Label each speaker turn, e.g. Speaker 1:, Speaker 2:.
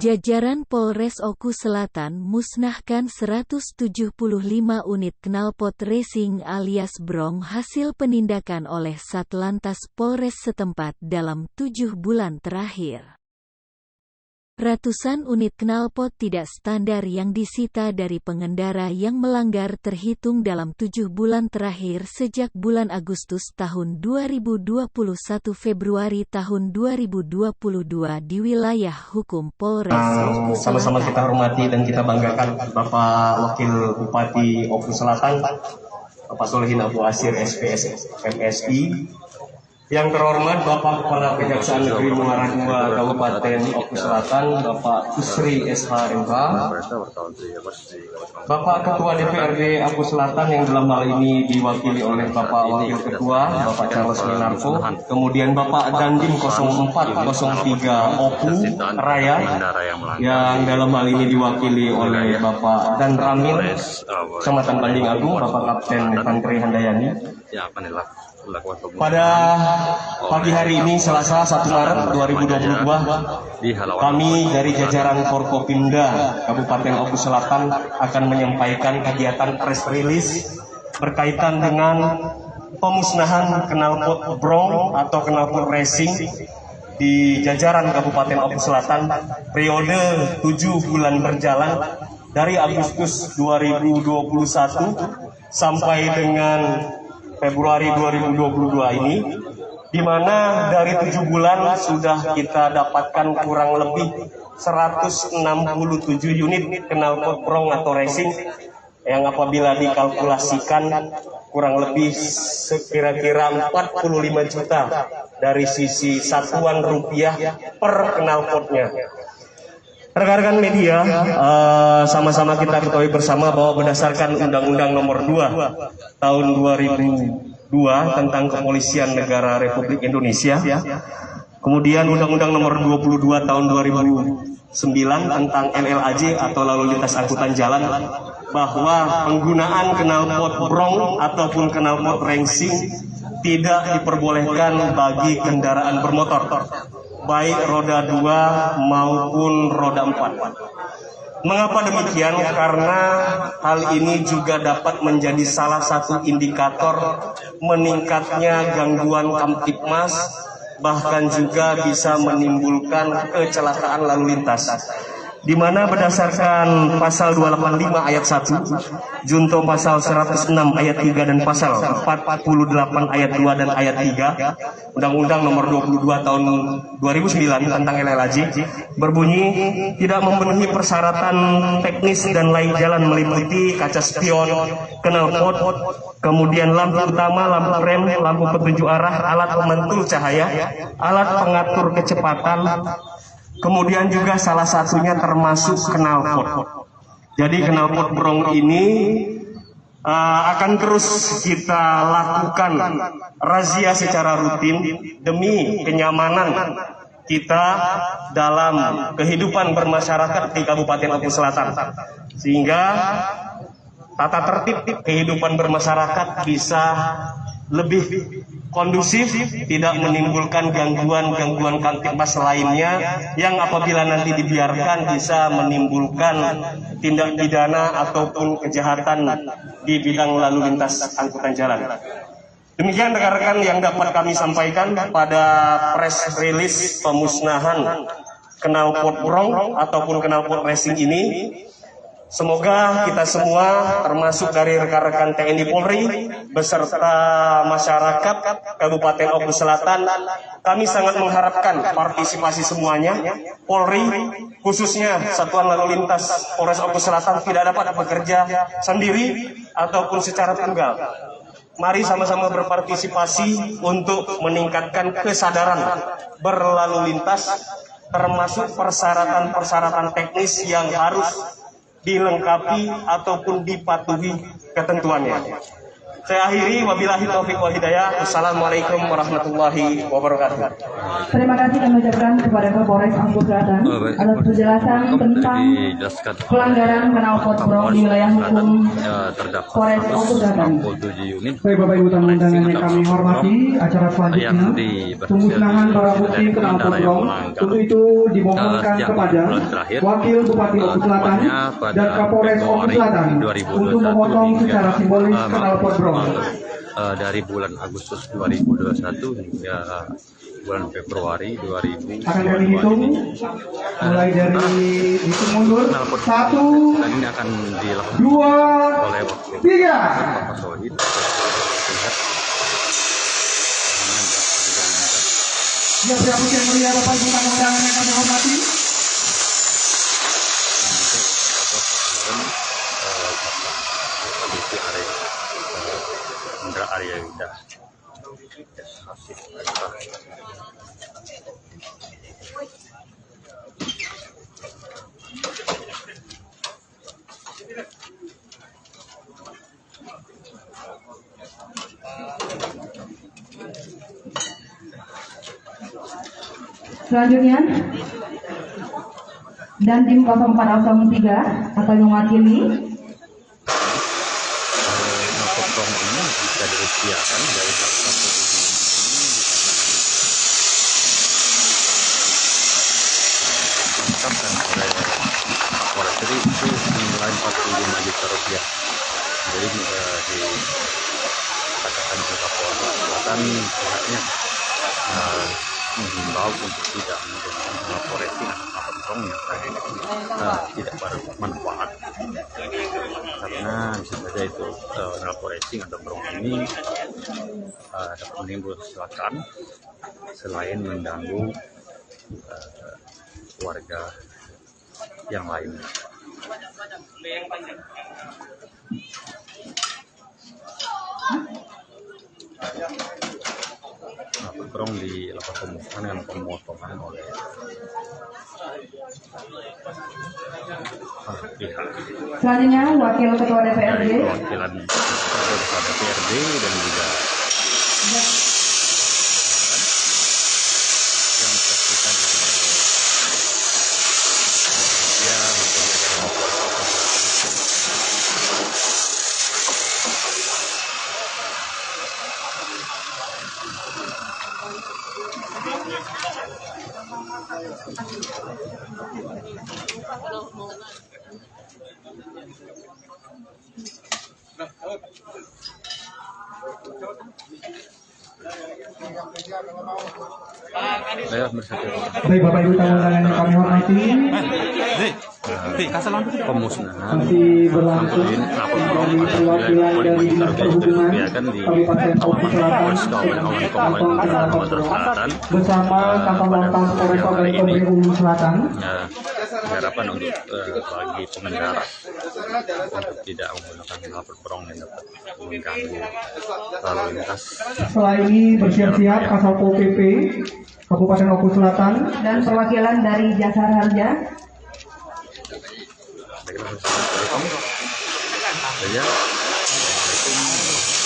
Speaker 1: Jajaran Polres Oku Selatan musnahkan 175 unit knalpot racing alias brong hasil penindakan oleh Satlantas Polres setempat dalam 7 bulan terakhir. Ratusan unit knalpot tidak standar yang disita dari pengendara yang melanggar terhitung dalam 7 bulan terakhir sejak bulan Agustus tahun 2021 Februari tahun 2022 di wilayah hukum Polres Oku Selatan.
Speaker 2: Sama-sama kita hormati dan kita banggakan Bapak Wakil Bupati Oku Selatan, Bapak Solehin Abu Asir SPS MSI. Yang terhormat Bapak Kepala Kejaksaan Negeri Muara II Kabupaten Oku Selatan, Bapak Kusri SH.MH, Bapak Ketua DPRD Oku Selatan yang dalam hal ini diwakili oleh Bapak Wakil Ketua, Bapak Charles Minarko, kemudian Bapak Dandim 0403 Oku Raya yang dalam hal ini diwakili oleh Bapak Dan Ramil, Kecamatan Banding Agung, Bapak Kapten Tantri Handayani. Pada pagi hari ini Selasa 1 Maret 2022, kami dari jajaran Forkopimda Kabupaten Oku Selatan akan menyampaikan kegiatan press release berkaitan dengan pemusnahan knalpot brong atau knalpot racing di jajaran Kabupaten Oku Selatan periode 7 bulan berjalan dari Agustus 2021 sampai dengan Februari 2022 ini, di mana dari 7 bulan sudah kita dapatkan kurang lebih 167 unit knalpot brong atau racing yang apabila dikalkulasikan kurang lebih kira-kira 45 juta dari sisi satuan rupiah per knalpotnya. Rekan-rekan media, sama-sama kita ketahui bersama bahwa berdasarkan Undang-Undang Nomor 2 Tahun 2002 tentang Kepolisian Negara Republik Indonesia, kemudian Undang-Undang Nomor 22 Tahun 2009 tentang LLAJ atau Lalu Lintas Angkutan Jalan, bahwa penggunaan knalpot brong ataupun knalpot racing tidak diperbolehkan bagi kendaraan bermotor, baik roda 2 maupun roda 4. Mengapa demikian? Karena hal ini juga dapat menjadi salah satu indikator meningkatnya gangguan Kamtibmas, bahkan juga bisa menimbulkan kecelakaan lalu lintas. Di mana berdasarkan pasal 285 ayat 1, junto pasal 106 ayat 3 dan pasal 48 ayat 2 dan ayat 3 Undang-Undang Nomor 22 Tahun 2009 tentang LLAJ berbunyi tidak memenuhi persyaratan teknis dan layak jalan meliputi kaca spion, knalpot, kemudian lampu utama, lampu rem, lampu petunjuk arah, alat pemantul cahaya, alat pengatur kecepatan. Kemudian juga salah satunya termasuk knalpot. Jadi knalpot brong ini akan terus kita lakukan razia secara rutin demi kenyamanan kita dalam kehidupan bermasyarakat di Kabupaten Oku Selatan, sehingga tata tertib kehidupan bermasyarakat bisa lebih kondusif, tidak menimbulkan gangguan-gangguan Kamtibmas lainnya yang apabila nanti dibiarkan bisa menimbulkan tindak pidana ataupun kejahatan di bidang lalu lintas angkutan jalan. Demikian rekan-rekan yang dapat kami sampaikan pada press release pemusnahan knalpot brong ataupun knalpot racing ini. Semoga kita semua termasuk dari rekan-rekan TNI Polri beserta masyarakat Kabupaten Oku Selatan, kami sangat mengharapkan partisipasi semuanya. Polri khususnya Satuan Lalu Lintas Polres Oku Selatan tidak dapat bekerja sendiri ataupun secara tunggal. Mari sama-sama berpartisipasi untuk meningkatkan kesadaran berlalu lintas, termasuk persyaratan-persyaratan teknis yang harus dilengkapi ataupun dipatuhi ketentuannya. Saya akhiri, wabillahi taufiq wal hidayah. Assalamualaikum warahmatullahi wabarakatuh.
Speaker 3: Terima kasih kami ucapkan kepada Kapolres Lampung Selatan atas penjelasan tentang pelanggaran knalpot brong di wilayah hukum Polres Lampung Selatan.
Speaker 4: Baik Bapak Ibu tamu undangan yang kami hormati, acara selanjutnya pemusnahan barang bukti knalpot brong. Untuk itu dimohonkan kepada Wakil Bupati Oku Selatan dan Kapolres Oku Selatan untuk memotong secara simbolis knalpot brong.
Speaker 5: Dari bulan Agustus 2021 hingga bulan Februari 2022
Speaker 4: akan kami hitung mulai dari hitung mundur 1, 2, 3.
Speaker 5: Bapak Sohid.
Speaker 4: Siap-siap yang mulia Bapak Ibu tamu undangan yang kami hormati.
Speaker 5: Indra Arya Yuda.
Speaker 3: Selanjutnya, Dandim 0403 akan mewakili
Speaker 5: ini bisa diusiakan dari satu ditetapkan oleh Kapolres itu nilai 45 juta rupiah. Jadi dikatakan oleh Kapolres Selatan pihaknya menghimbau untuk tidak menggunakan forestry atau brong yang tidak bermanfaat, karena bisa saja itu forestry atau brong ini dapat menimbulkan kecelakaan selain mengganggu warga yang lain. Brong dilakukan pemusnahan dengan pemotongan oleh pihak.
Speaker 3: selanjutnya Wakil Ketua DPRD
Speaker 5: Perwakilan Ketua DPRD dan juga yang disaksikan oleh media maupun dari
Speaker 4: Baik Bapak Ibu tamu undangan yang kami hormati,
Speaker 5: pemusnahan
Speaker 4: masih berlangsung dari perwakilan dari Dinas Perhubungan Kabupaten Oku Selatan Kantong Knalpot Brong bersama Kantong Lantas Polres Kabupaten Selatan.
Speaker 5: Harapan untuk bagi pengendara untuk tidak menggunakan knalpot brong yang dapat mengganggu lalu lintas.
Speaker 4: Setelah ini bersiap-siap Kasatpol PP Kabupaten Oku Selatan
Speaker 3: dan perwakilan dari Jasar Harja.
Speaker 5: Assalamualaikum.